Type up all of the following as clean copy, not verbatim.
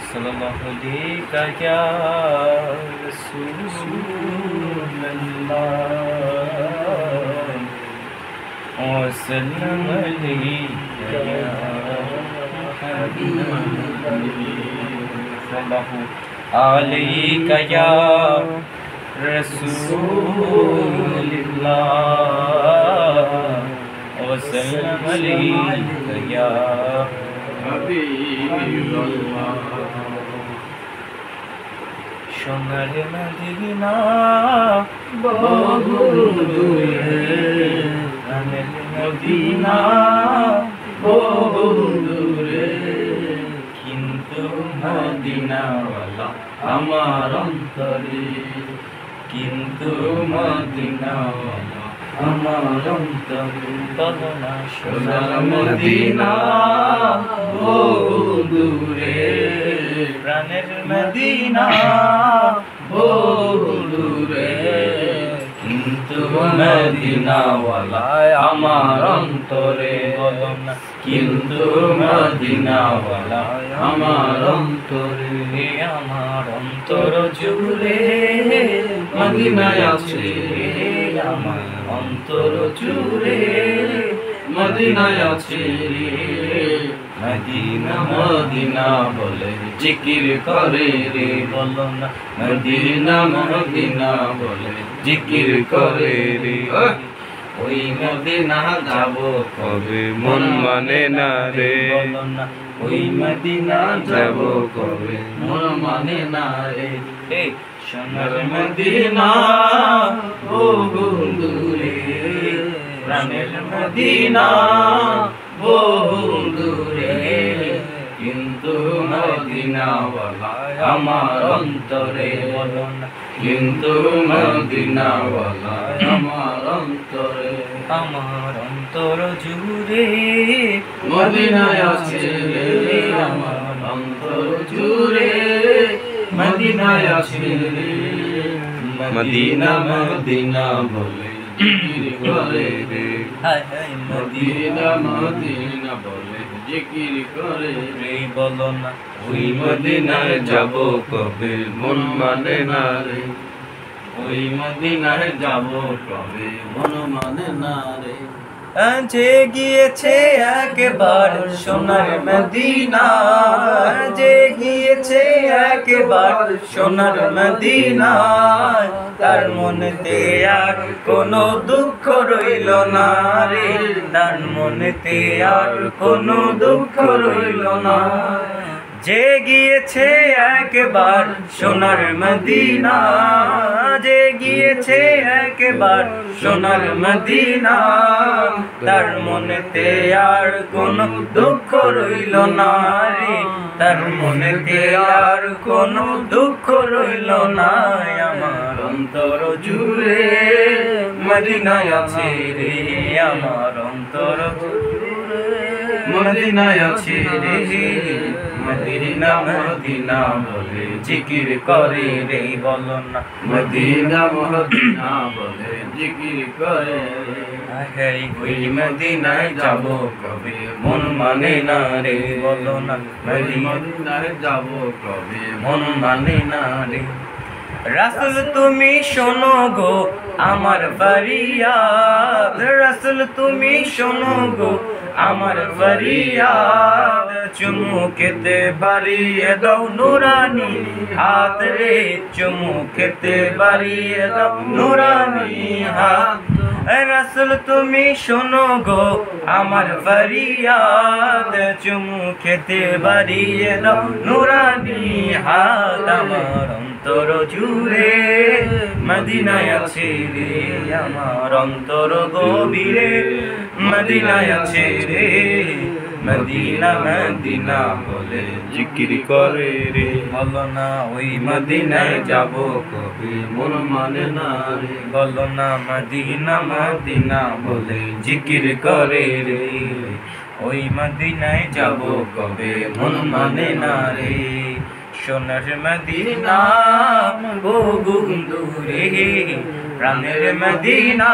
सल्लल्लाहु अलैका या रसूलल्लाह वसल्लम अलैका या सल्लल्लाहु अलैका या रसूलल्लाह वसल्लम अलैका या সোনার মদিনা বহু দূরে প্রাণের মদিনা বহু দূরে কিন্তু মদিনাওয়ালা আমার অন্তরে কিন্তু মদিনাওয়ালা আমার অন্তরে বলো না সোনার মদিনা বহু দূরে প্রাণের মদিনা বহু দূরে কিন্তু মদিনাওয়ালা আমার অন্তরে বলো না কিন্তু মদিনাওয়ালা আমার অন্তরে আমার অন্তর জুড়ে মদিনায় আছে আমার অন্তর জুড়ে মদিনায় আছে মদিনা মদিনা বলে জিকির করে রে বলো না মদিনা মদিনা বলে জিকির করে রে ওই মদিনা যাব কবে মন মানে না রে বলো না ওই মদিনা যাব কবে মন মানে না রে সোনার মদিনা বহু দূরে প্রাণের মদিনা বহু দূরে কিন্তু মদিনাওয়ালা আমার অন্তরে বলো না কিন্তু মদিনাওয়ালা আমার অন্তরে আমার অন্তর জুড়ে মদিনায় আছে আমার অন্তর জুড়ে মদিনায় আছে মদিনা মদিনা বলে জিকির করে রে মদিনা মদিনা বলে জিকির করে রে বলো না ওই মদিনায় যাব কবে মন মানে না রে ওই মদিনায় যাব কবে মন মানে না রে যে গিয়েছে একবার সোনার মদিনা যে গিয়েছে একবার সোনার মদিনা তার মনেতে আর কোনো দুঃখ রইল না রে তার মনেতে আর কোনো দুঃখ রইল না যে গিয়েছে একবার সোনার মদিনা যে গিয়েছে একবার সোনার মদিনা তার মনেতে আর কোনো দুঃখ রইল না রে তার মনেতে আর কোনো দুঃখ রইল না আমার অন্তর জুড়ে মদিনায় আছে রে আমার অন্তর জুড়ে মদিনায় আছে রে মদিনা মদিনা বলে জিকির করে রে বলো না মদিনা মদিনা বলে জিকির করে ওই মদিনায় যাব কবে মন মানে না রে বলো না মদিনায় যাব কবে মন মানে না রে রাসূল তুমি শোনো গো আমার ফরিয়াদ রাসূল তুমি শোনো গো আমার ফরিয়াদ চুমু খেতে বাড়িয়ে দাও নুরানি হাত রে চুমু খেতে বাড়িয়ে দাও নুরানি হাত রাসূল তুমি শোনো গো আমার ফরিয়াদ চুমু খেতে বাড়িয়ে দাও নুরানি হাত আমার অন্তর জুড়ে মদিনায় আছে রে আমার অন্তর গভীরে মদিনায় আছে রে মদিনা মদিনা বলে জিকির করে রে বলো না ওই মদিনায় যাব কবে মন মানে না রে বলো না মদিনা মদিনা বলে জিকির করে রে ওই মদিনায় যাব কবে মন মানে না রে সোনার মদিনা বহু দূরে প্রাণের মদিনা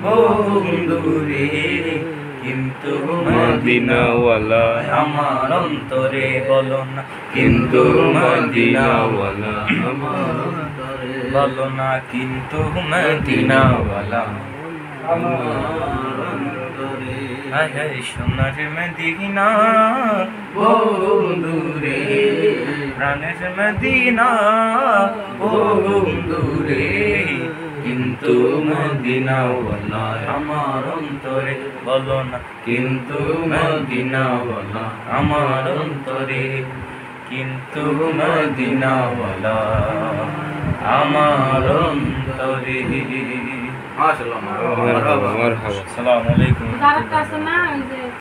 বহু দূরে কিন্তু মদিনাওয়ালা আমার অন্তরে বলো না, কিন্তু মদিনাওয়ালা আমার অন্তরে বলো না, কিন্তু মদিনাওয়ালা আমার অন্তরে। হায় হায় সোনার মদিনা বন্ধুরে, প্রাণের মদিনা বন্ধুরে, কিন্তু মদিনাওয়ালা আমার অন্তরে বলো না, কিন্তু মদিনাওয়ালা আমার অন্তরে, কিন্তু মদিনাওয়ালা আমার অন্তরে। মাশাআল্লাহ, মারহাবা। আসসালামু আলাইকুম।